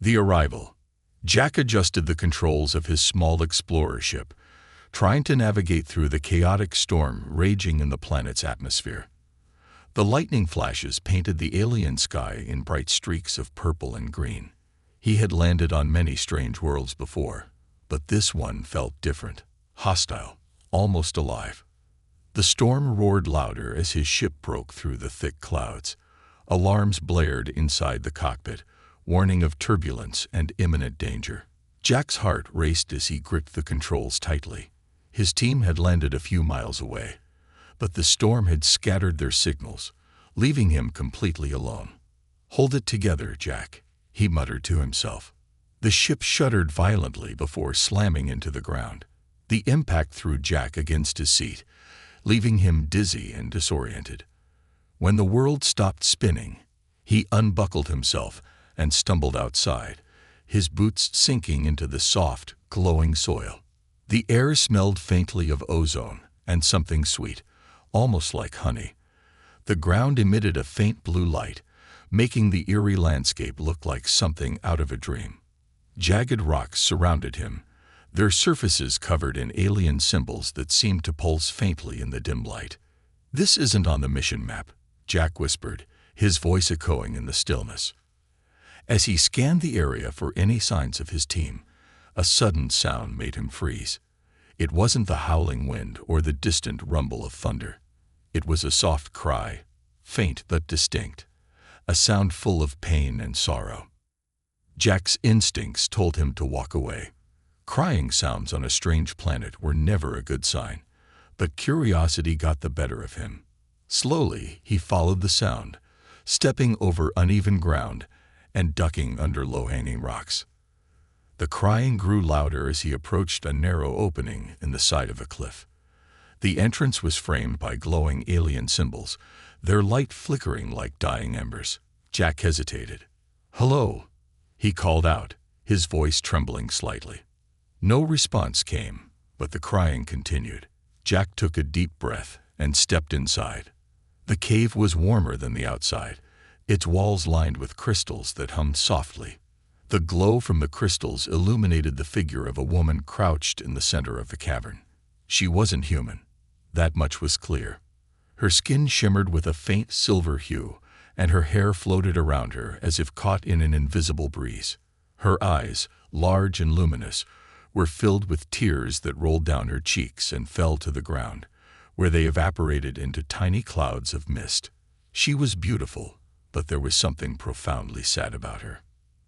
The arrival. Jack adjusted the controls of his small explorer ship, trying to navigate through the chaotic storm raging in the planet's atmosphere. The lightning flashes painted the alien sky in bright streaks of purple and green. He had landed on many strange worlds before, but this one felt different, hostile, almost alive. The storm roared louder as his ship broke through the thick clouds. Alarms blared inside the cockpit, warning of turbulence and imminent danger. Jack's heart raced as he gripped the controls tightly. His team had landed a few miles away, but the storm had scattered their signals, leaving him completely alone. "Hold it together, Jack," he muttered to himself. The ship shuddered violently before slamming into the ground. The impact threw Jack against his seat, leaving him dizzy and disoriented. When the world stopped spinning, he unbuckled himself and stumbled outside, his boots sinking into the soft, glowing soil. The air smelled faintly of ozone and something sweet, almost like honey. The ground emitted a faint blue light, making the eerie landscape look like something out of a dream. Jagged rocks surrounded him, their surfaces covered in alien symbols that seemed to pulse faintly in the dim light. "This isn't on the mission map," Jack whispered, his voice echoing in the stillness. As he scanned the area for any signs of his team, a sudden sound made him freeze. It wasn't the howling wind or the distant rumble of thunder. It was a soft cry, faint but distinct, a sound full of pain and sorrow. Jack's instincts told him to walk away. Crying sounds on a strange planet were never a good sign, but curiosity got the better of him. Slowly, he followed the sound, stepping over uneven ground and ducking under low-hanging rocks. The crying grew louder as he approached a narrow opening in the side of a cliff. The entrance was framed by glowing alien symbols, their light flickering like dying embers. Jack hesitated. "Hello," he called out, his voice trembling slightly. No response came, but the crying continued. Jack took a deep breath and stepped inside. The cave was warmer than the outside, its walls lined with crystals that hummed softly. The glow from the crystals illuminated the figure of a woman crouched in the center of the cavern. She wasn't human. That much was clear. Her skin shimmered with a faint silver hue, and her hair floated around her as if caught in an invisible breeze. Her eyes, large and luminous, were filled with tears that rolled down her cheeks and fell to the ground, where they evaporated into tiny clouds of mist. She was beautiful, but there was something profoundly sad about her.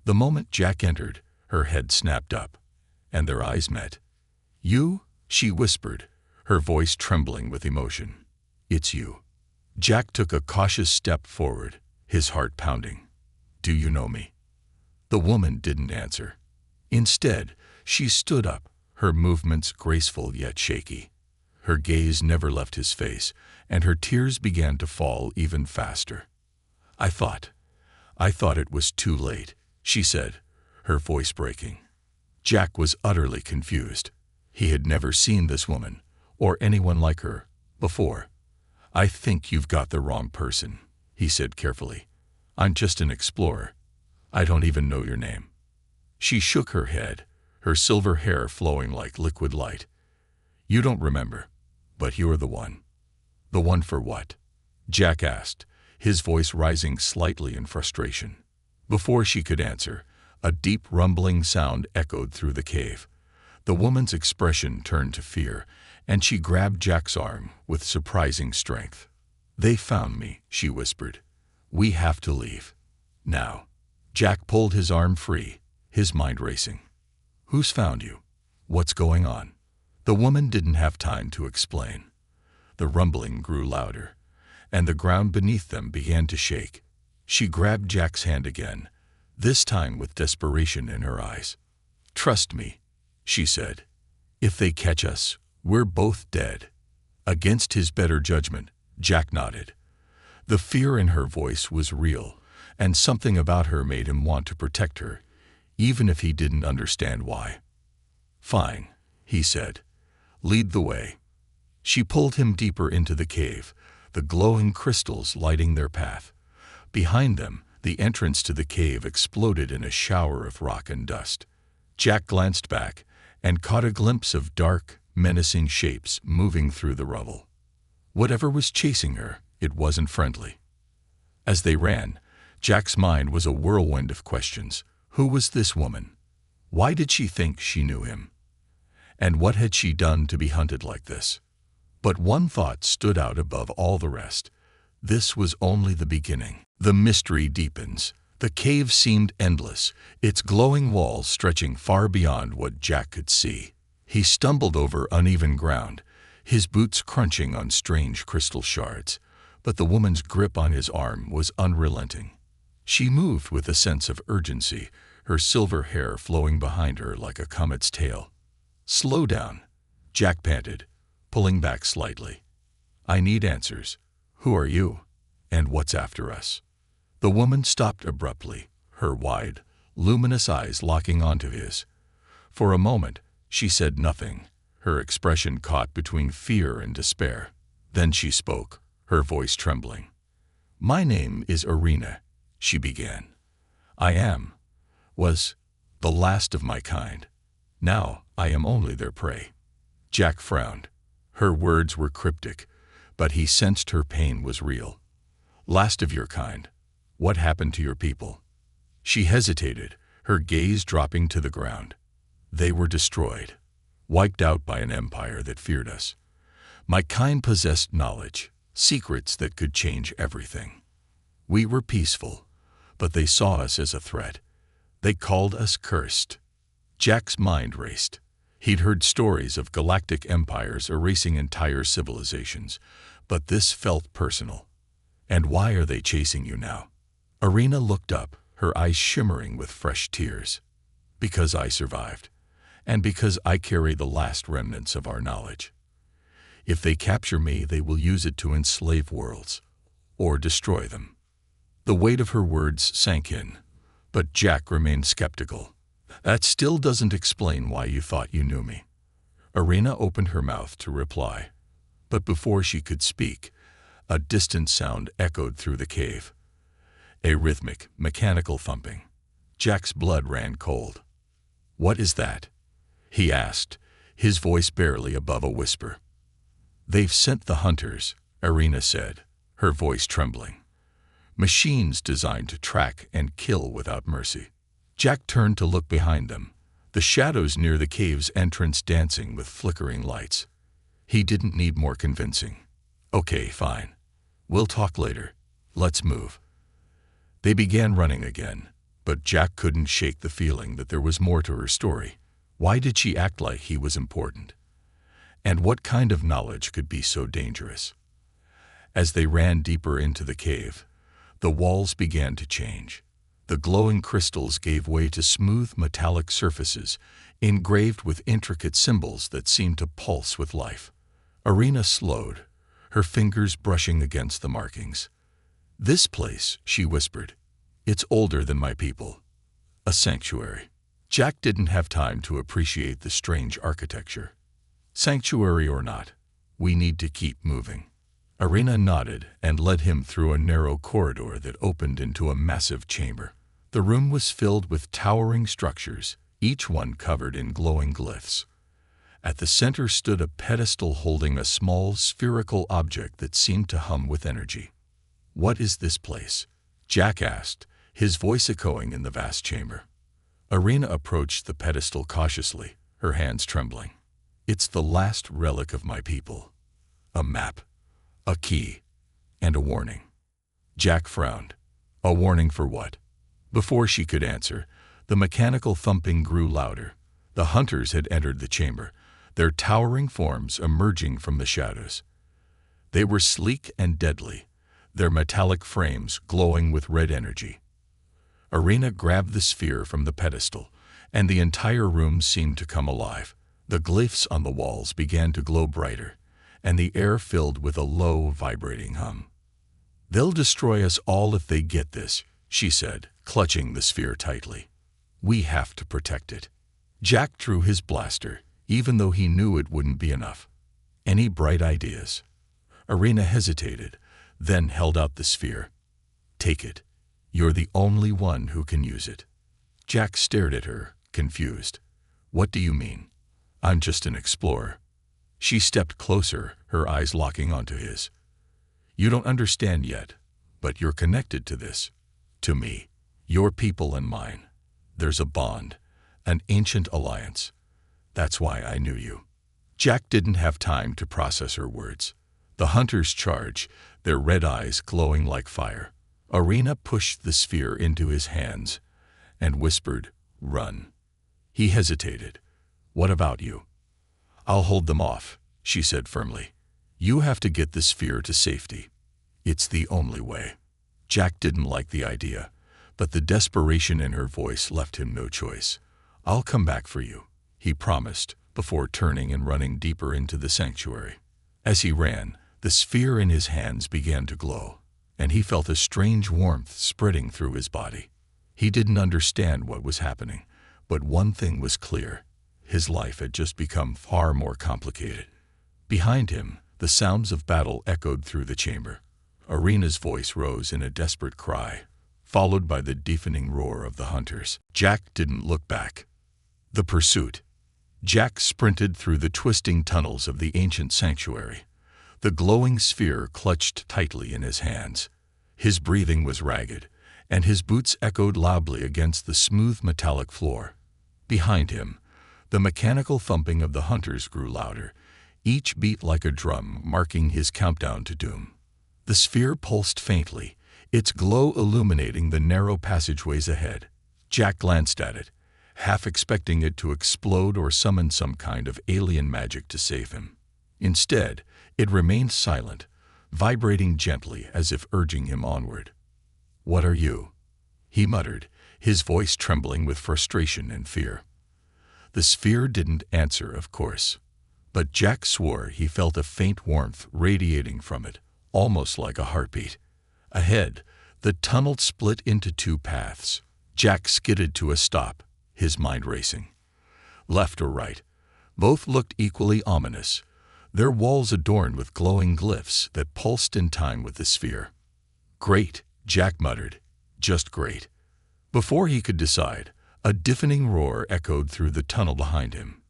The moment Jack entered, her head snapped up, and their eyes met. "You?" she whispered, her voice trembling with emotion. "It's you." Jack took a cautious step forward, his heart pounding. "Do you know me?" The woman didn't answer. Instead, she stood up, her movements graceful yet shaky. Her gaze never left his face, and her tears began to fall even faster. I thought it was too late," she said, her voice breaking. Jack was utterly confused. He had never seen this woman, or anyone like her, before. "I think you've got the wrong person," he said carefully. "I'm just an explorer. I don't even know your name." She shook her head, her silver hair flowing like liquid light. "You don't remember, but you're the one." "The one for what?" Jack asked, his voice rising slightly in frustration. Before she could answer, a deep rumbling sound echoed through the cave. The woman's expression turned to fear, and she grabbed Jack's arm with surprising strength. "They found me," she whispered. "We have to leave. Now." Jack pulled his arm free, his mind racing. "Who's found you? What's going on?" The woman didn't have time to explain. The rumbling grew louder, and the ground beneath them began to shake. She grabbed Jack's hand again, this time with desperation in her eyes. "Trust me," she said. "If they catch us, we're both dead." Against his better judgment, Jack nodded. The fear in her voice was real, and something about her made him want to protect her, even if he didn't understand why. "Fine," he said. "Lead the way." She pulled him deeper into the cave, the glowing crystals lighting their path. Behind them, The entrance to the cave exploded in a shower of rock and dust. Jack glanced back and caught a glimpse of dark, menacing shapes moving through the rubble. Whatever was chasing her, it wasn't friendly. As they ran, Jack's mind was a whirlwind of questions. Who was this woman? Why did she think she knew him? And what had she done to be hunted like this? But one thought stood out above all the rest. This was only the beginning. The mystery deepens. The cave seemed endless, its glowing walls stretching far beyond what Jack could see. He stumbled over uneven ground, his boots crunching on strange crystal shards, but the woman's grip on his arm was unrelenting. She moved with a sense of urgency, her silver hair flowing behind her like a comet's tail. "Slow down," Jack panted, pulling back slightly. "I need answers. Who are you? And what's after us?" The woman stopped abruptly, her wide, luminous eyes locking onto his. For a moment, she said nothing, her expression caught between fear and despair. Then she spoke, her voice trembling. "My name is Irina," she began. "I was the last of my kind. Now I am only their prey." Jack frowned. Her words were cryptic, but he sensed her pain was real. "Last of your kind. What happened to your people?" She hesitated, her gaze dropping to the ground. "They were destroyed, wiped out by an empire that feared us. My kind possessed knowledge, secrets that could change everything. We were peaceful, but they saw us as a threat. They called us cursed." Jack's mind raced. He'd heard stories of galactic empires erasing entire civilizations, but this felt personal. "And why are they chasing you now?" Irina looked up, her eyes shimmering with fresh tears. "Because I survived, and because I carry the last remnants of our knowledge. If they capture me, they will use it to enslave worlds, or destroy them." The weight of her words sank in, but Jack remained skeptical. "That still doesn't explain why you thought you knew me." Irina opened her mouth to reply, but before she could speak, a distant sound echoed through the cave. A rhythmic, mechanical thumping. Jack's blood ran cold. "What is that?" he asked, his voice barely above a whisper. "They've sent the hunters," Irina said, her voice trembling. "Machines designed to track and kill without mercy." Jack turned to look behind them, the shadows near the cave's entrance dancing with flickering lights. He didn't need more convincing. "Okay, fine. We'll talk later. Let's move." They began running again, but Jack couldn't shake the feeling that there was more to her story. Why did she act like he was important? And what kind of knowledge could be so dangerous? As they ran deeper into the cave, the walls began to change. The glowing crystals gave way to smooth metallic surfaces, engraved with intricate symbols that seemed to pulse with life. Irina slowed, her fingers brushing against the markings. "This place," she whispered, "it's older than my people. A sanctuary." Jack didn't have time to appreciate the strange architecture. "Sanctuary or not, we need to keep moving." Irina nodded and led him through a narrow corridor that opened into a massive chamber. The room was filled with towering structures, each one covered in glowing glyphs. At the center stood a pedestal holding a small spherical object that seemed to hum with energy. "What is this place?" Jack asked, his voice echoing in the vast chamber. Irina approached the pedestal cautiously, her hands trembling. "It's the last relic of my people. A map, a key, and a warning." Jack frowned. A warning for what? Before she could answer, the mechanical thumping grew louder. The hunters had entered the chamber, their towering forms emerging from the shadows. They were sleek and deadly, their metallic frames glowing with red energy. Irina grabbed the sphere from the pedestal, and the entire room seemed to come alive. The glyphs on the walls began to glow brighter, and the air filled with a low, vibrating hum. "They'll destroy us all if they get this," she said, clutching the sphere tightly. "We have to protect it." Jack drew his blaster, even though he knew it wouldn't be enough. "Any bright ideas?" Irina hesitated, then held out the sphere. "Take it. You're the only one who can use it." Jack stared at her, confused. "What do you mean?" "I'm just an explorer." She stepped closer, her eyes locking onto his. "You don't understand yet, but you're connected to this. To me. Your people and mine. There's a bond, an ancient alliance. That's why I knew you." Jack didn't have time to process her words. The hunters charged, their red eyes glowing like fire. Arena pushed the sphere into his hands and whispered, "Run." He hesitated. "What about you?" "I'll hold them off," she said firmly. "You have to get the sphere to safety. It's the only way." Jack didn't like the idea, but the desperation in her voice left him no choice. "I'll come back for you," he promised, before turning and running deeper into the sanctuary. As he ran, the sphere in his hands began to glow, and he felt a strange warmth spreading through his body. He didn't understand what was happening, but one thing was clear. His life had just become far more complicated. Behind him, the sounds of battle echoed through the chamber. Arena's voice rose in a desperate cry, followed by the deafening roar of the hunters. Jack didn't look back. The pursuit. Jack sprinted through the twisting tunnels of the ancient sanctuary, the glowing sphere clutched tightly in his hands. His breathing was ragged, and his boots echoed loudly against the smooth metallic floor. Behind him, the mechanical thumping of the hunters grew louder, each beat like a drum marking his countdown to doom. The sphere pulsed faintly, its glow illuminating the narrow passageways ahead. Jack glanced at it, half expecting it to explode or summon some kind of alien magic to save him. Instead, it remained silent, vibrating gently as if urging him onward. "What are you?" he muttered, his voice trembling with frustration and fear. The sphere didn't answer, of course, but Jack swore he felt a faint warmth radiating from it, almost like a heartbeat. Ahead, the tunnel split into two paths. Jack skidded to a stop, his mind racing. Left or right, both looked equally ominous, their walls adorned with glowing glyphs that pulsed in time with the sphere. "Great," Jack muttered, "just great." Before he could decide, a deafening roar echoed through the tunnel behind him.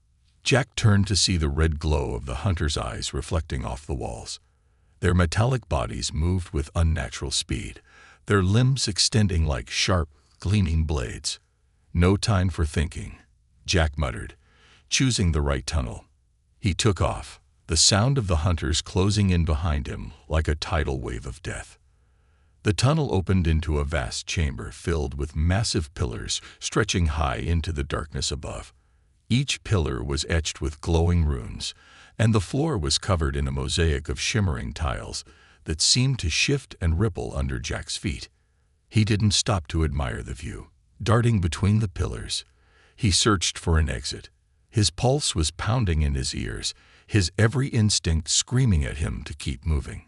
Jack turned to see the red glow of the hunter's eyes reflecting off the walls. Their metallic bodies moved with unnatural speed, their limbs extending like sharp, gleaming blades. "No time for thinking," Jack muttered, choosing the right tunnel. He took off, the sound of the hunters closing in behind him like a tidal wave of death. The tunnel opened into a vast chamber filled with massive pillars stretching high into the darkness above. Each pillar was etched with glowing runes, and the floor was covered in a mosaic of shimmering tiles that seemed to shift and ripple under Jack's feet. He didn't stop to admire the view. Darting between the pillars, he searched for an exit. His pulse was pounding in his ears, his every instinct screaming at him to keep moving.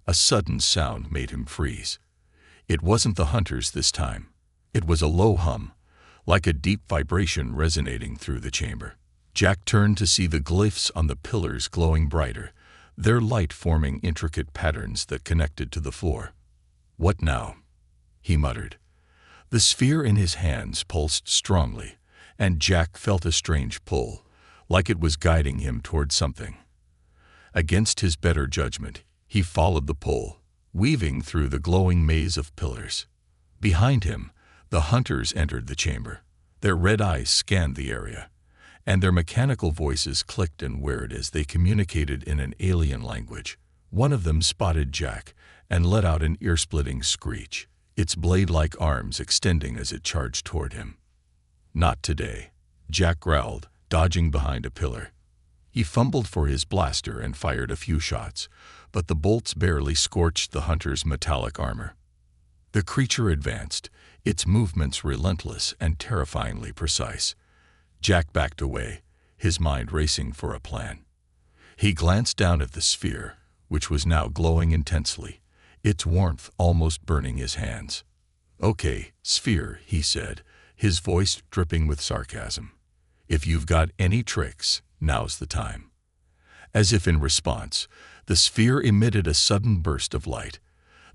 A sudden sound made him freeze. It wasn't the hunters this time. It was a low hum, like a deep vibration resonating through the chamber. Jack turned to see the glyphs on the pillars glowing brighter, their light forming intricate patterns that connected to the floor. "What now?" he muttered. The sphere in his hands pulsed strongly, and Jack felt a strange pull, like it was guiding him toward something. Against his better judgment, he followed the pull, weaving through the glowing maze of pillars. Behind him, the hunters entered the chamber. Their red eyes scanned the area, and their mechanical voices clicked and whirred as they communicated in an alien language. One of them spotted Jack and let out an ear-splitting screech, its blade-like arms extending as it charged toward him. "Not today," Jack growled, dodging behind a pillar. He fumbled for his blaster and fired a few shots, but the bolts barely scorched the hunter's metallic armor. The creature advanced, its movements relentless and terrifyingly precise. Jack backed away, his mind racing for a plan. He glanced down at the sphere, which was now glowing intensely, its warmth almost burning his hands. "Okay, sphere," he said, his voice dripping with sarcasm. "If you've got any tricks, now's the time." As if in response, the sphere emitted a sudden burst of light.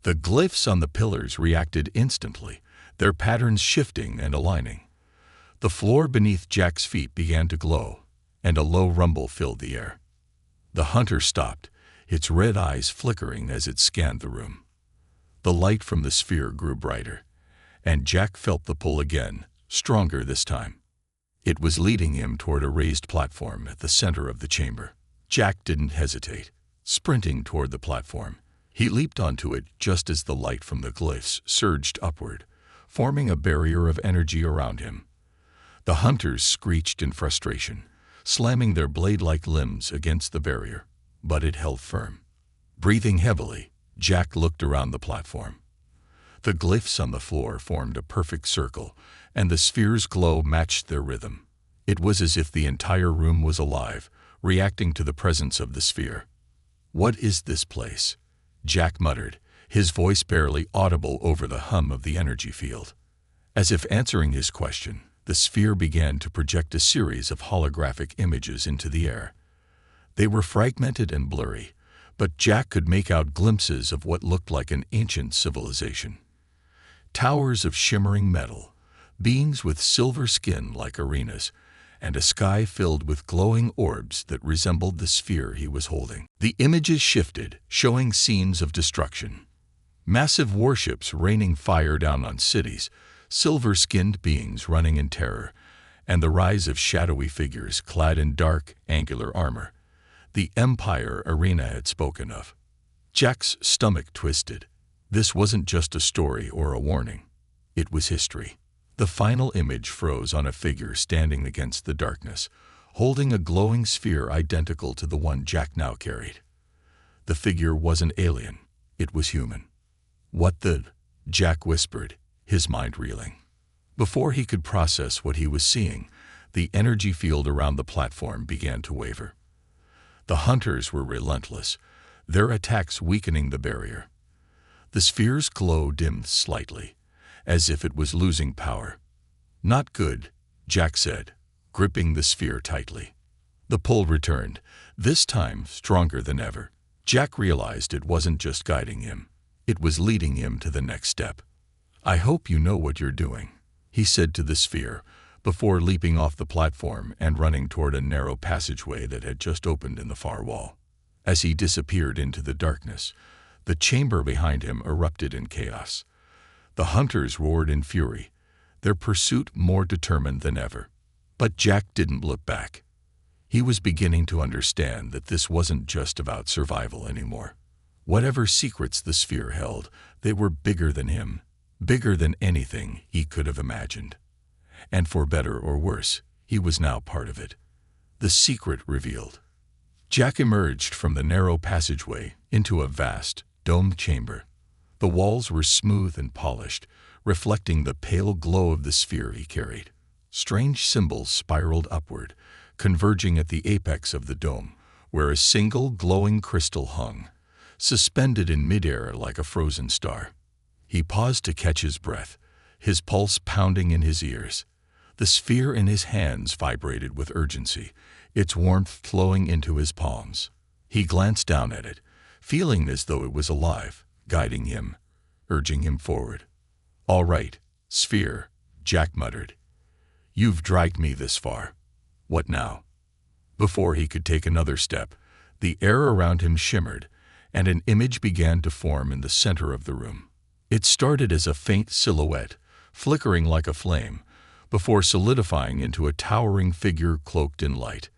The glyphs on the pillars reacted instantly, their patterns shifting and aligning. The floor beneath Jack's feet began to glow, and a low rumble filled the air. The hunter stopped, its red eyes flickering as it scanned the room. The light from the sphere grew brighter, and Jack felt the pull again, stronger this time. It was leading him toward a raised platform at the center of the chamber. Jack didn't hesitate. Sprinting toward the platform, he leaped onto it just as the light from the glyphs surged upward, forming a barrier of energy around him. The hunters screeched in frustration, slamming their blade-like limbs against the barrier, but it held firm. Breathing heavily, Jack looked around the platform. The glyphs on the floor formed a perfect circle, and the sphere's glow matched their rhythm. It was as if the entire room was alive, reacting to the presence of the sphere. "What is this place?" Jack muttered, his voice barely audible over the hum of the energy field. As if answering his question, the sphere began to project a series of holographic images into the air. They were fragmented and blurry, but Jack could make out glimpses of what looked like an ancient civilization. Towers of shimmering metal, beings with silver skin like arenas, and a sky filled with glowing orbs that resembled the sphere he was holding. The images shifted, showing scenes of destruction. Massive warships raining fire down on cities, silver-skinned beings running in terror, and the rise of shadowy figures clad in dark, angular armor. The Empire Arena had spoken of. Jack's stomach twisted. This wasn't just a story or a warning. It was history. The final image froze on a figure standing against the darkness, holding a glowing sphere identical to the one Jack now carried. The figure wasn't alien. It was human. "What the?" Jack whispered, his mind reeling. Before he could process what he was seeing, the energy field around the platform began to waver. The hunters were relentless, their attacks weakening the barrier. The sphere's glow dimmed slightly, as if it was losing power. "Not good," Jack said, gripping the sphere tightly. The pull returned, this time stronger than ever. Jack realized it wasn't just guiding him. It was leading him to the next step. "I hope you know what you're doing," he said to the sphere, before leaping off the platform and running toward a narrow passageway that had just opened in the far wall. As he disappeared into the darkness, the chamber behind him erupted in chaos. The hunters roared in fury, their pursuit more determined than ever. But Jack didn't look back. He was beginning to understand that this wasn't just about survival anymore. Whatever secrets the sphere held, they were bigger than him, bigger than anything he could have imagined. And for better or worse, he was now part of it. The secret revealed. Jack emerged from the narrow passageway into a vast, domed chamber. The walls were smooth and polished, reflecting the pale glow of the sphere he carried. Strange symbols spiraled upward, converging at the apex of the dome, where a single glowing crystal hung, suspended in midair like a frozen star. He paused to catch his breath, his pulse pounding in his ears. The sphere in his hands vibrated with urgency, its warmth flowing into his palms. He glanced down at it, feeling as though it was alive, guiding him, urging him forward. "All right, sphere," Jack muttered. "You've dragged me this far. What now?" Before he could take another step, the air around him shimmered, and an image began to form in the center of the room. It started as a faint silhouette, flickering like a flame, before solidifying into a towering figure cloaked in light.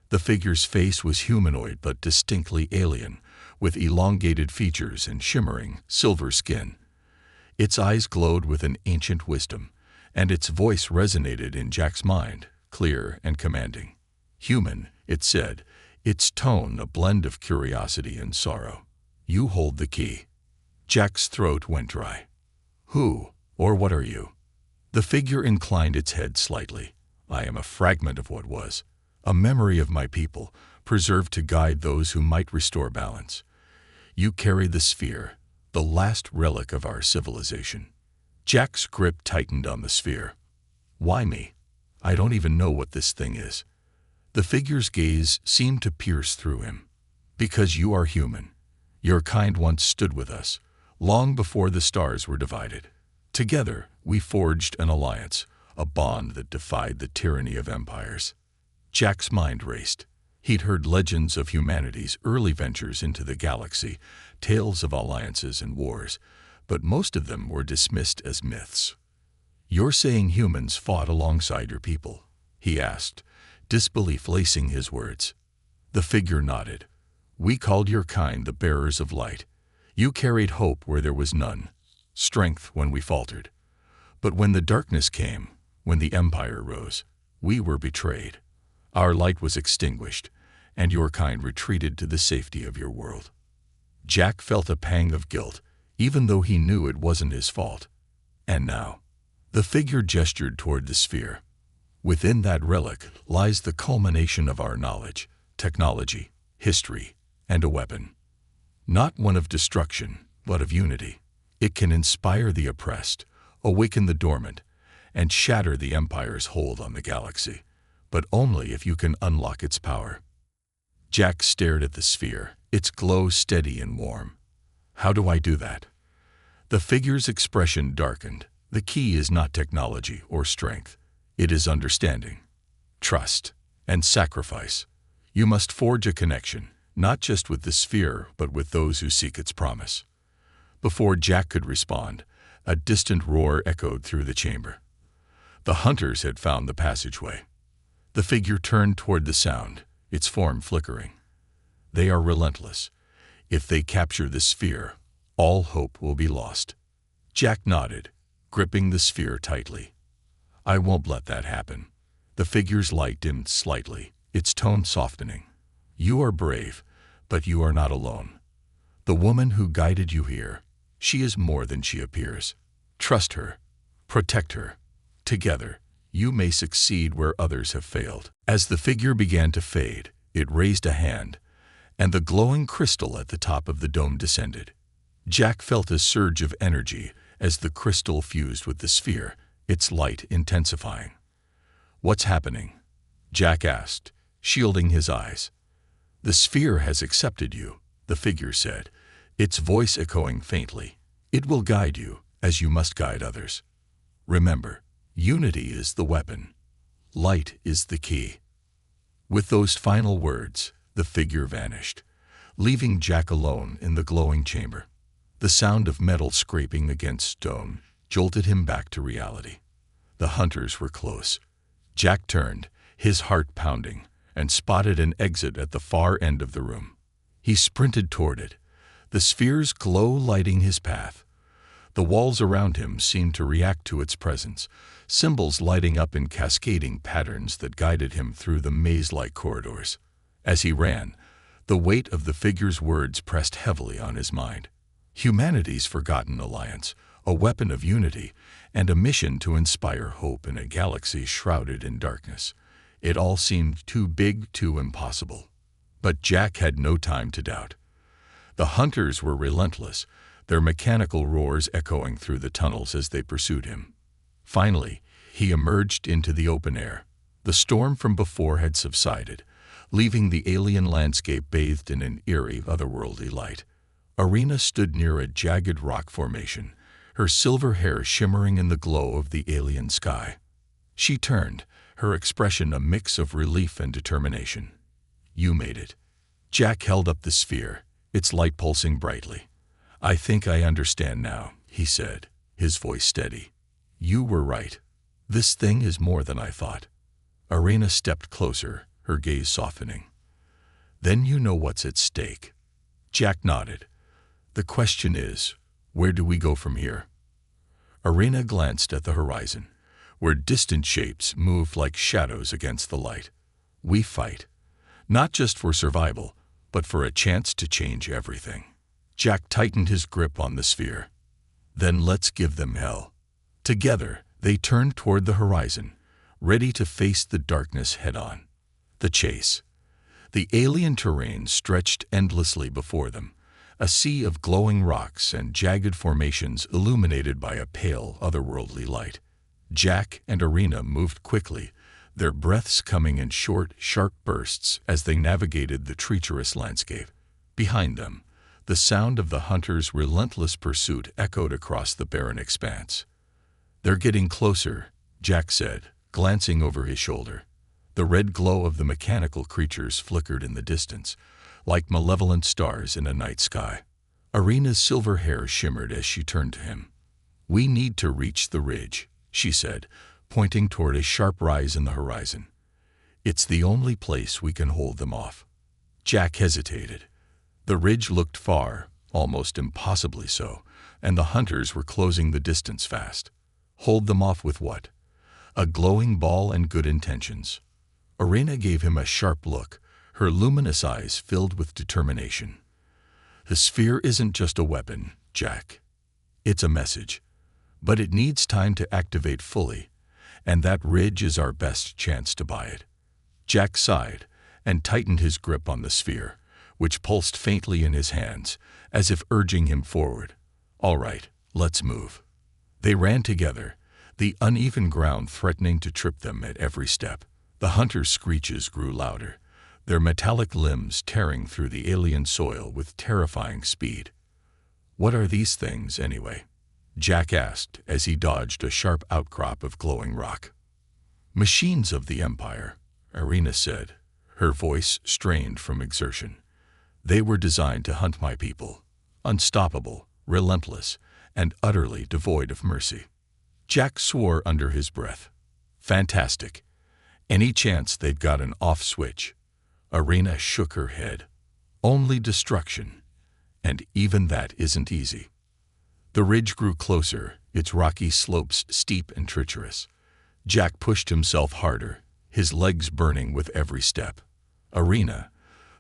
The figure's face was humanoid but distinctly alien, with elongated features and shimmering, silver skin. Its eyes glowed with an ancient wisdom, and its voice resonated in Jack's mind, clear and commanding. "Human," it said, its tone a blend of curiosity and sorrow. "You hold the key." Jack's throat went dry. "Who, or what are you?" The figure inclined its head slightly. "I am a fragment of what was, a memory of my people, preserved to guide those who might restore balance. You carry the sphere, the last relic of our civilization." Jack's grip tightened on the sphere. "Why me? I don't even know what this thing is." The figure's gaze seemed to pierce through him. "Because you are human. Your kind once stood with us, long before the stars were divided. Together, we forged an alliance, a bond that defied the tyranny of empires. Jack's mind raced. He'd heard legends of humanity's early ventures into the galaxy, tales of alliances and wars, but most of them were dismissed as myths. "You're saying humans fought alongside your people?" he asked, disbelief lacing his words. The figure nodded. "We called your kind the bearers of light. You carried hope where there was none, strength when we faltered. But when the darkness came, when the empire rose, we were betrayed. Our light was extinguished, and your kind retreated to the safety of your world." Jack felt a pang of guilt, even though he knew it wasn't his fault. "And now?" The figure gestured toward the sphere. "Within that relic lies the culmination of our knowledge, technology, history, and a weapon. Not one of destruction, but of unity. It can inspire the oppressed, awaken the dormant, and shatter the empire's hold on the galaxy, but only if you can unlock its power." Jack stared at the sphere, its glow steady and warm. "How do I do that?" The figure's expression darkened. "The key is not technology or strength. It is understanding, trust, and sacrifice. You must forge a connection, not just with the sphere, but with those who seek its promise." Before Jack could respond, a distant roar echoed through the chamber. The hunters had found the passageway. The figure turned toward the sound, its form flickering. "They are relentless. If they capture the sphere, all hope will be lost." Jack nodded, gripping the sphere tightly. "I won't let that happen." The figure's light dimmed slightly, its tone softening. "You are brave, but you are not alone. The woman who guided you here, she is more than she appears. Trust her. Protect her. Together, you may succeed where others have failed." As the figure began to fade, it raised a hand, and the glowing crystal at the top of the dome descended. Jack felt a surge of energy as the crystal fused with the sphere, its light intensifying. "What's happening?" Jack asked, shielding his eyes. "The sphere has accepted you," the figure said, its voice echoing faintly. "It will guide you, as you must guide others. Remember, unity is the weapon. Light is the key." With those final words, the figure vanished, leaving Jack alone in the glowing chamber. The sound of metal scraping against stone jolted him back to reality. The hunters were close. Jack turned, his heart pounding, and spotted an exit at the far end of the room. He sprinted toward it, the sphere's glow lighting his path. The walls around him seemed to react to its presence, symbols lighting up in cascading patterns that guided him through the maze-like corridors. As he ran, the weight of the figure's words pressed heavily on his mind. Humanity's forgotten alliance, a weapon of unity, and a mission to inspire hope in a galaxy shrouded in darkness. It all seemed too big, too impossible. But Jack had no time to doubt. The hunters were relentless, their mechanical roars echoing through the tunnels as they pursued him. Finally, he emerged into the open air. The storm from before had subsided, leaving the alien landscape bathed in an eerie, otherworldly light. Arena stood near a jagged rock formation, her silver hair shimmering in the glow of the alien sky. She turned, her expression a mix of relief and determination. "You made it." Jack held up the sphere, its light pulsing brightly. "I think I understand now," he said, his voice steady. "You were right. This thing is more than I thought." Arena stepped closer, her gaze softening. "Then you know what's at stake." Jack nodded. "The question is, where do we go from here?" Arena glanced at the horizon, where distant shapes moved like shadows against the light. "We fight, not just for survival, but for a chance to change everything." Jack tightened his grip on the sphere. "Then let's give them hell." Together, they turned toward the horizon, ready to face the darkness head-on. The chase. The alien terrain stretched endlessly before them, a sea of glowing rocks and jagged formations illuminated by a pale, otherworldly light. Jack and Arena moved quickly, their breaths coming in short, sharp bursts as they navigated the treacherous landscape. Behind them, The sound of the hunter's relentless pursuit echoed across the barren expanse. "They're getting closer," Jack said, glancing over his shoulder. The red glow of the mechanical creatures flickered in the distance, like malevolent stars in a night sky. Arena's silver hair shimmered as she turned to him. "We need to reach the ridge," she said, pointing toward a sharp rise in the horizon. "It's the only place we can hold them off." Jack hesitated. The ridge looked far, almost impossibly so, and the hunters were closing the distance fast. Hold them off with what? A glowing ball and good intentions. Arena gave him a sharp look, her luminous eyes filled with determination. "The sphere isn't just a weapon, Jack. It's a message. But it needs time to activate fully, and that ridge is our best chance to buy it." Jack sighed and tightened his grip on the sphere, which pulsed faintly in his hands, as if urging him forward. "All right, let's move." They ran together, the uneven ground threatening to trip them at every step. The hunters' screeches grew louder, their metallic limbs tearing through the alien soil with terrifying speed. "What are these things, anyway?" Jack asked as he dodged a sharp outcrop of glowing rock. "Machines of the Empire," Arena said, her voice strained from exertion. "They were designed to hunt my people, unstoppable, relentless, and utterly devoid of mercy." Jack swore under his breath. "Fantastic. Any chance they'd got an off switch?" Arena shook her head. "Only destruction. And even that isn't easy." The ridge grew closer, its rocky slopes steep and treacherous. Jack pushed himself harder, his legs burning with every step. Arena,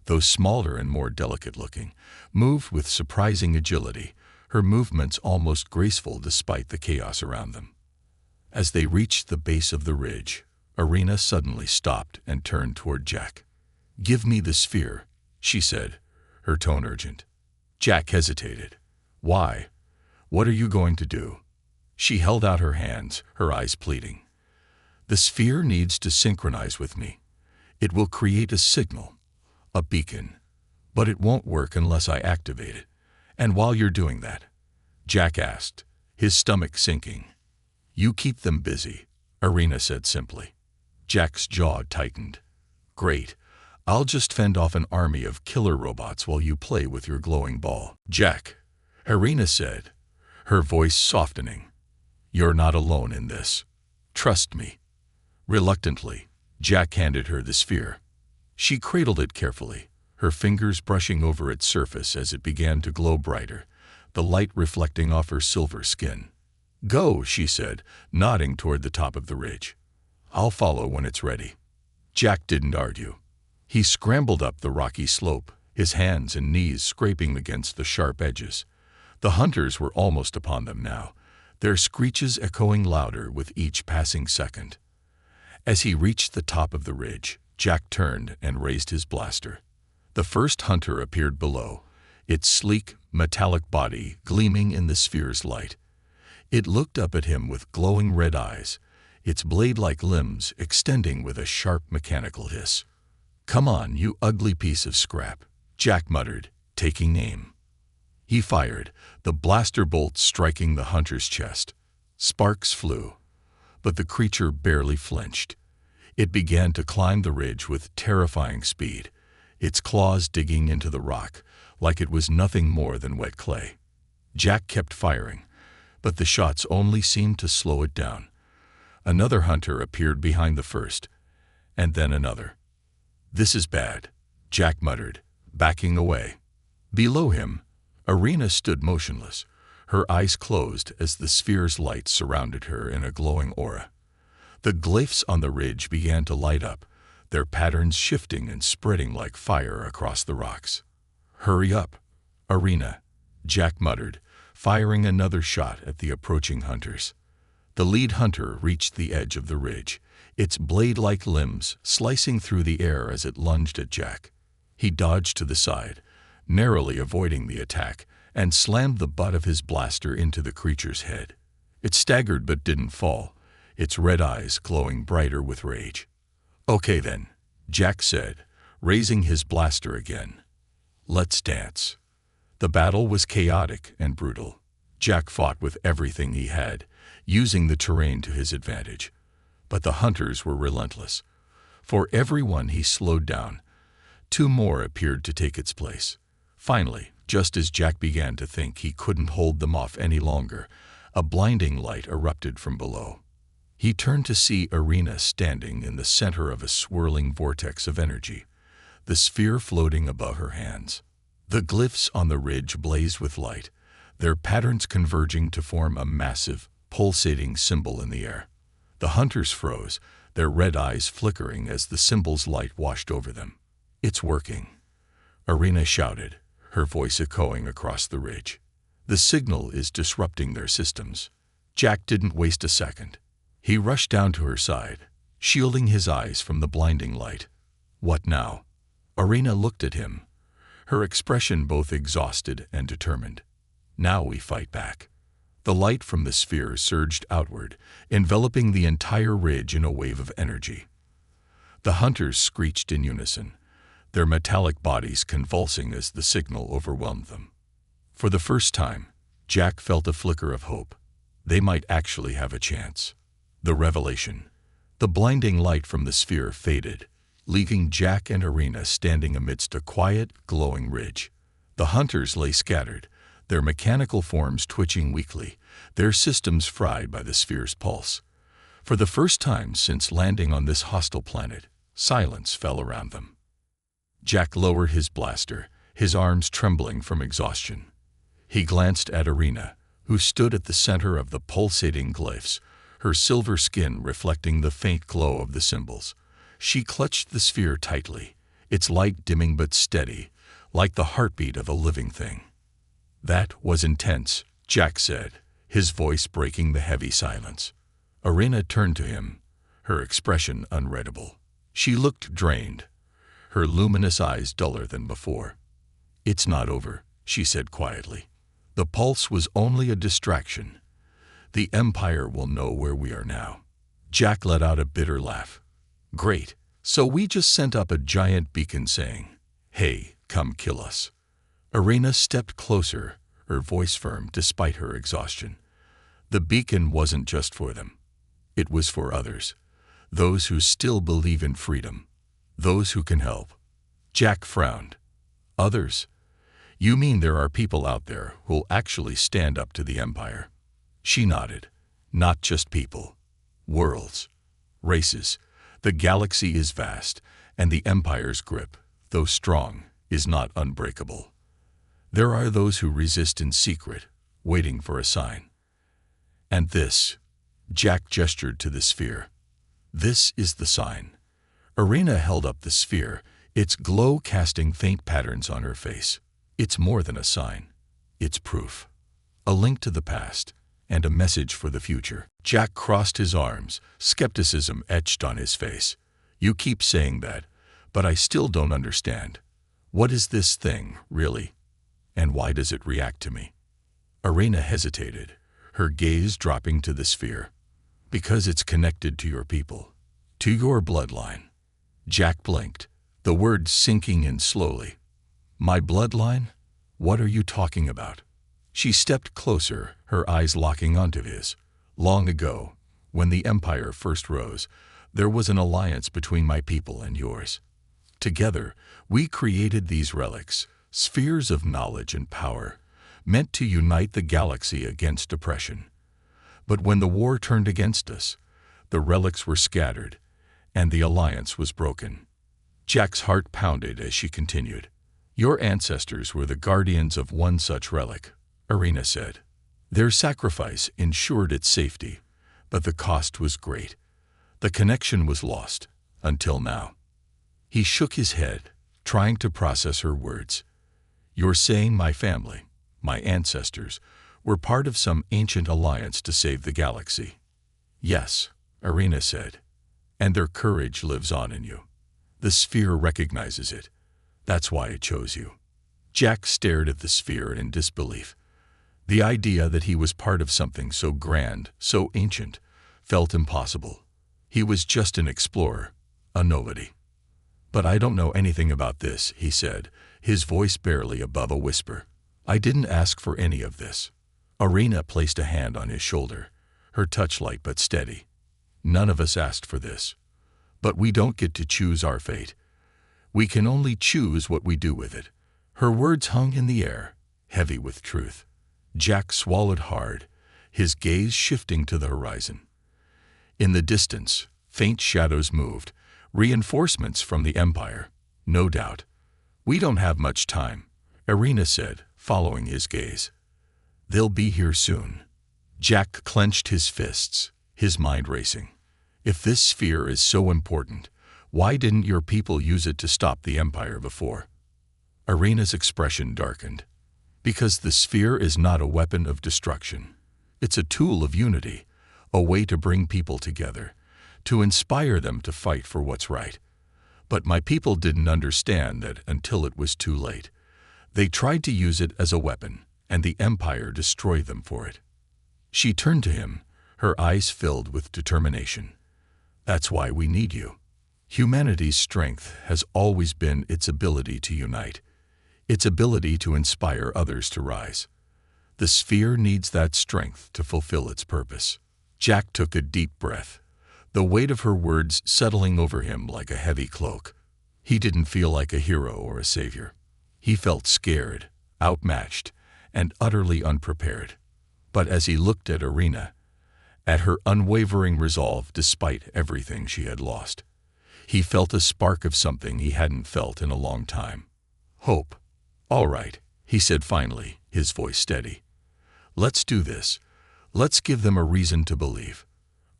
though smaller and more delicate-looking, moved with surprising agility, her movements almost graceful despite the chaos around them. As they reached the base of the ridge, Arena suddenly stopped and turned toward Jack. "Give me the sphere," she said, her tone urgent. Jack hesitated. "Why? What are you going to do?" She held out her hands, her eyes pleading. "The sphere needs to synchronize with me. It will create a signal, a beacon, but it won't work unless I activate it. And while you're doing that," Jack asked, his stomach sinking. "You keep them busy," Arena said simply. Jack's jaw tightened. "Great. I'll just fend off an army of killer robots while you play with your glowing ball." "Jack," Arena said, her voice softening, "you're not alone in this. Trust me." Reluctantly, Jack handed her the sphere. She cradled it carefully, her fingers brushing over its surface as it began to glow brighter, the light reflecting off her silver skin. "Go," she said, nodding toward the top of the ridge. "I'll follow when it's ready." Jack didn't argue. He scrambled up the rocky slope, his hands and knees scraping against the sharp edges. The hunters were almost upon them now, their screeches echoing louder with each passing second. As he reached the top of the ridge, Jack turned and raised his blaster. The first hunter appeared below, its sleek, metallic body gleaming in the sphere's light. It looked up at him with glowing red eyes, its blade-like limbs extending with a sharp mechanical hiss. "Come on, you ugly piece of scrap," Jack muttered, taking aim. He fired, the blaster bolt striking the hunter's chest. Sparks flew, but the creature barely flinched. It began to climb the ridge with terrifying speed, its claws digging into the rock like it was nothing more than wet clay. Jack kept firing, but the shots only seemed to slow it down. Another hunter appeared behind the first, and then another. "This is bad," Jack muttered, backing away. Below him, Arena stood motionless, her eyes closed as the sphere's light surrounded her in a glowing aura. The glyphs on the ridge began to light up, their patterns shifting and spreading like fire across the rocks. "Hurry up, Arena," Jack muttered, firing another shot at the approaching hunters. The lead hunter reached the edge of the ridge, its blade-like limbs slicing through the air as it lunged at Jack. He dodged to the side, narrowly avoiding the attack, and slammed the butt of his blaster into the creature's head. It staggered but didn't fall, its red eyes glowing brighter with rage. "Okay then," Jack said, raising his blaster again. "Let's dance." The battle was chaotic and brutal. Jack fought with everything he had, using the terrain to his advantage. But the hunters were relentless. For every one he slowed down, two more appeared to take its place. Finally, just as Jack began to think he couldn't hold them off any longer, a blinding light erupted from below. He turned to see Irina standing in the center of a swirling vortex of energy, the sphere floating above her hands. The glyphs on the ridge blazed with light, their patterns converging to form a massive, pulsating symbol in the air. The hunters froze, their red eyes flickering as the symbol's light washed over them. "It's working," Irina shouted, her voice echoing across the ridge. "The signal is disrupting their systems." Jack didn't waste a second. He rushed down to her side, shielding his eyes from the blinding light. "What now?" Irina looked at him, her expression both exhausted and determined. "Now we fight back." The light from the sphere surged outward, enveloping the entire ridge in a wave of energy. The hunters screeched in unison, their metallic bodies convulsing as the signal overwhelmed them. For the first time, Jack felt a flicker of hope. They might actually have a chance. The revelation. The blinding light from the sphere faded, leaving Jack and Irina standing amidst a quiet, glowing ridge. The hunters lay scattered, their mechanical forms twitching weakly, their systems fried by the sphere's pulse. For the first time since landing on this hostile planet, silence fell around them. Jack lowered his blaster, his arms trembling from exhaustion. He glanced at Irina, who stood at the center of the pulsating glyphs, her silver skin reflecting the faint glow of the symbols. She clutched the sphere tightly, its light dimming but steady, like the heartbeat of a living thing. "That was intense," Jack said, his voice breaking the heavy silence. Irina turned to him, her expression unreadable. She looked drained, her luminous eyes duller than before. "It's not over," she said quietly. "The pulse was only a distraction. The Empire will know where we are now." Jack let out a bitter laugh. "Great. So we just sent up a giant beacon saying, 'Hey, come kill us.'" Irina stepped closer, her voice firm despite her exhaustion. "The beacon wasn't just for them. It was for others, those who still believe in freedom, those who can help." Jack frowned. "Others? You mean there are people out there who'll actually stand up to the Empire?" She nodded. "Not just people. Worlds. Races. The galaxy is vast, and the Empire's grip, though strong, is not unbreakable. There are those who resist in secret, waiting for a sign. And this," Jack gestured to the sphere, "this is the sign." Irina held up the sphere, its glow casting faint patterns on her face. "It's more than a sign. It's proof. A link to the past, and a message for the future." Jack crossed his arms, skepticism etched on his face. "You keep saying that, but I still don't understand. What is this thing, really? And why does it react to me?" Irina hesitated, her gaze dropping to the sphere. "Because it's connected to your people, to your bloodline." Jack blinked, the words sinking in slowly. "My bloodline? What are you talking about?" She stepped closer, her eyes locking onto his. "Long ago, when the Empire first rose, there was an alliance between my people and yours. Together, we created these relics, spheres of knowledge and power, meant to unite the galaxy against oppression. But when the war turned against us, the relics were scattered, and the alliance was broken." Jack's heart pounded as she continued. "Your ancestors were the guardians of one such relic," Irina said. "Their sacrifice ensured its safety, but the cost was great. The connection was lost, until now." He shook his head, trying to process her words. "You're saying my family, my ancestors, were part of some ancient alliance to save the galaxy?" "Yes," Irina said. "And their courage lives on in you. The sphere recognizes it. That's why it chose you." Jack stared at the sphere in disbelief. The idea that he was part of something so grand, so ancient, felt impossible. He was just an explorer, a nobody. "But I don't know anything about this," he said, his voice barely above a whisper. I didn't ask for any of this. Arena placed a hand on his shoulder, her touch light but steady. None of us asked for this. But we don't get to choose our fate. We can only choose what we do with it. Her words hung in the air, heavy with truth. Jack swallowed hard, his gaze shifting to the horizon. In the distance, faint shadows moved, reinforcements from the Empire, no doubt. We don't have much time, Arena said, following his gaze. They'll be here soon. Jack clenched his fists, his mind racing. If this sphere is so important, why didn't your people use it to stop the Empire before? Arena's expression darkened. Because the sphere is not a weapon of destruction. It's a tool of unity, a way to bring people together, to inspire them to fight for what's right. But my people didn't understand that until it was too late. They tried to use it as a weapon, and the Empire destroyed them for it. She turned to him, her eyes filled with determination. That's why we need you. Humanity's strength has always been its ability to unite, its ability to inspire others to rise. The sphere needs that strength to fulfill its purpose. Jack took a deep breath, the weight of her words settling over him like a heavy cloak. He didn't feel like a hero or a savior. He felt scared, outmatched, and utterly unprepared. But as he looked at Arena, at her unwavering resolve despite everything she had lost, he felt a spark of something he hadn't felt in a long time. Hope. All right, he said finally, his voice steady. Let's do this. Let's give them a reason to believe.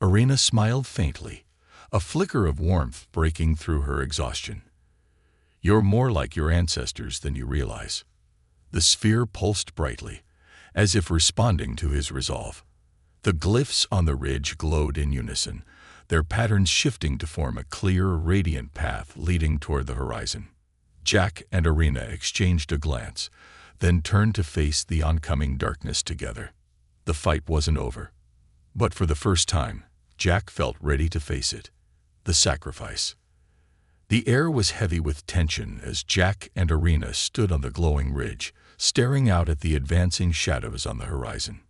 Arena smiled faintly, a flicker of warmth breaking through her exhaustion. You're more like your ancestors than you realize. The sphere pulsed brightly, as if responding to his resolve. The glyphs on the ridge glowed in unison, their patterns shifting to form a clear, radiant path leading toward the horizon. Jack and Arena exchanged a glance, then turned to face the oncoming darkness together. The fight wasn't over. But for the first time, Jack felt ready to face it. The sacrifice. The air was heavy with tension as Jack and Arena stood on the glowing ridge, staring out at the advancing shadows on the horizon.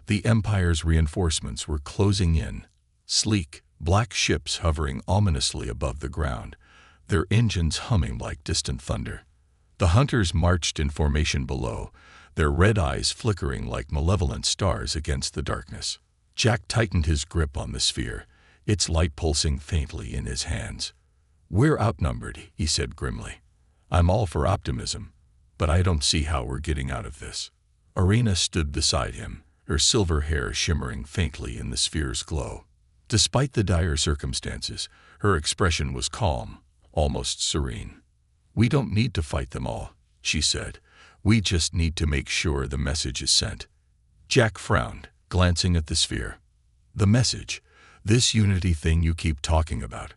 The Empire's reinforcements were closing in, sleek, black ships hovering ominously above the ground, their engines humming like distant thunder. The hunters marched in formation below, their red eyes flickering like malevolent stars against the darkness. Jack tightened his grip on the sphere, its light pulsing faintly in his hands. We're outnumbered, he said grimly. I'm all for optimism, but I don't see how we're getting out of this. Arena stood beside him, her silver hair shimmering faintly in the sphere's glow. Despite the dire circumstances, her expression was calm, almost serene. We don't need to fight them all, she said. We just need to make sure the message is sent. Jack frowned, glancing at the sphere. The message, this unity thing you keep talking about.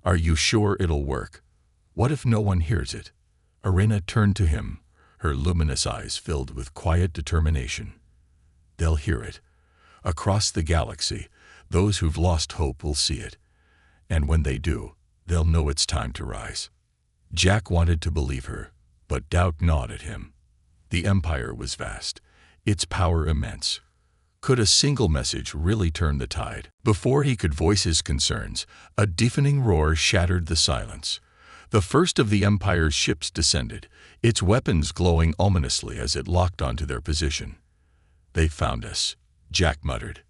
Are you sure it'll work? What if no one hears it? Arena turned to him, her luminous eyes filled with quiet determination. They'll hear it. Across the galaxy, those who've lost hope will see it. And when they do, they'll know it's time to rise. Jack wanted to believe her, but doubt gnawed at him. The Empire was vast, its power immense. Could a single message really turn the tide? Before he could voice his concerns, a deafening roar shattered the silence. The first of the Empire's ships descended, its weapons glowing ominously as it locked onto their position. They found us, Jack muttered.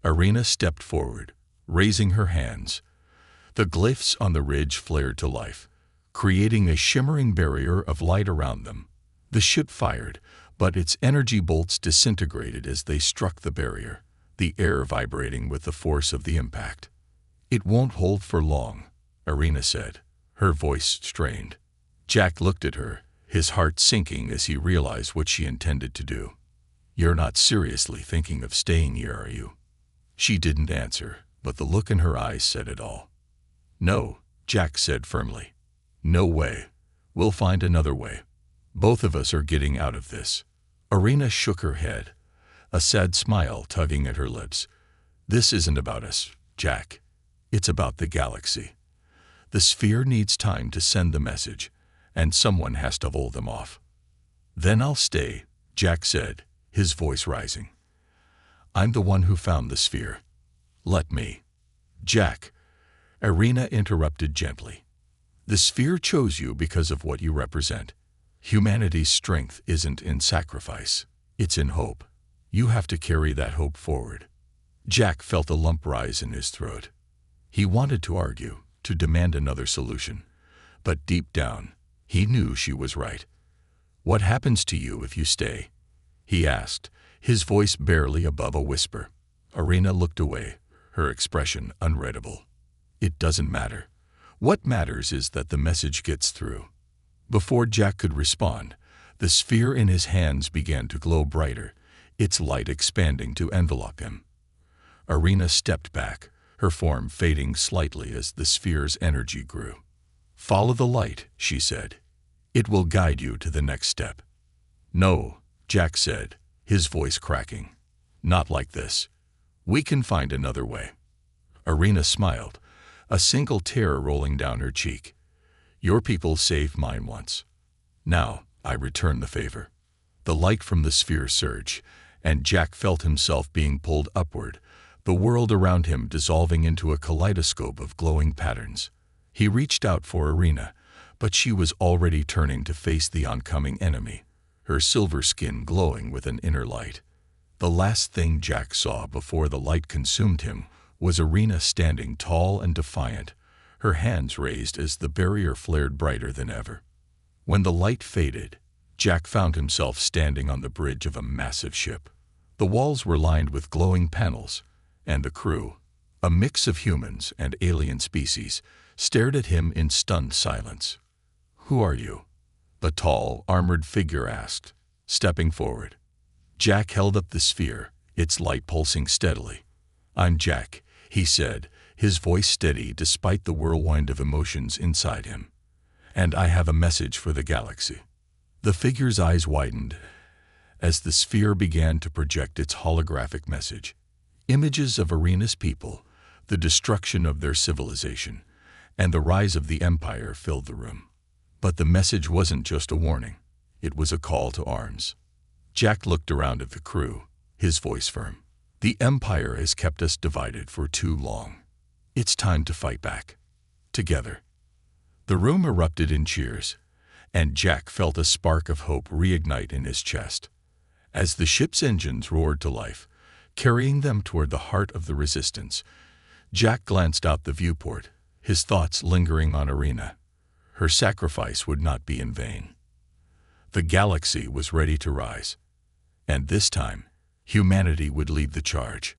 Arena stepped forward, raising her hands. The glyphs on the ridge flared to life, creating a shimmering barrier of light around them. The ship fired, but its energy bolts disintegrated as they struck the barrier, the air vibrating with the force of the impact. It won't hold for long, Arena said, her voice strained. Jack looked at her, his heart sinking as he realized what she intended to do. You're not seriously thinking of staying here, are you? She didn't answer, but the look in her eyes said it all. No, Jack said firmly. No way. We'll find another way. Both of us are getting out of this. Arena shook her head, a sad smile tugging at her lips. This isn't about us, Jack. It's about the galaxy. The sphere needs time to send the message, and someone has to hold them off. "Then I'll stay," Jack said, his voice rising. "I'm the one who found the sphere. Let me." "Jack," Irina interrupted gently. "The sphere chose you because of what you represent. Humanity's strength isn't in sacrifice, it's in hope. You have to carry that hope forward." Jack felt a lump rise in his throat. He wanted to argue, to demand another solution. But deep down, he knew she was right. "What happens to you if you stay?" he asked, his voice barely above a whisper. Irina looked away, her expression unreadable. "It doesn't matter. What matters is that the message gets through." Before Jack could respond, the sphere in his hands began to glow brighter, its light expanding to envelop him. Irina stepped back, her form fading slightly as the sphere's energy grew. "Follow the light," she said. "It will guide you to the next step." "No," Jack said, his voice cracking. "Not like this. We can find another way." Irina smiled, a single tear rolling down her cheek. "Your people saved mine once. Now I return the favor." The light from the sphere surged, and Jack felt himself being pulled upward, the world around him dissolving into a kaleidoscope of glowing patterns. He reached out for Irina, but she was already turning to face the oncoming enemy, her silver skin glowing with an inner light. The last thing Jack saw before the light consumed him was Irina standing tall and defiant, her hands raised as the barrier flared brighter than ever. When the light faded, Jack found himself standing on the bridge of a massive ship. The walls were lined with glowing panels, and the crew, a mix of humans and alien species, stared at him in stunned silence. "Who are you?" the tall, armored figure asked, stepping forward. Jack held up the sphere, its light pulsing steadily. "I'm Jack," he said, his voice steady despite the whirlwind of emotions inside him. "And I have a message for the galaxy." The figure's eyes widened as the sphere began to project its holographic message. Images of Irina's people, the destruction of their civilization, and the rise of the Empire filled the room. But the message wasn't just a warning. It was a call to arms. Jack looked around at the crew, his voice firm. "The Empire has kept us divided for too long. It's time to fight back. Together." The room erupted in cheers, and Jack felt a spark of hope reignite in his chest. As the ship's engines roared to life, carrying them toward the heart of the resistance, Jack glanced out the viewport, his thoughts lingering on Irina. Her sacrifice would not be in vain. The galaxy was ready to rise, and this time, humanity would lead the charge.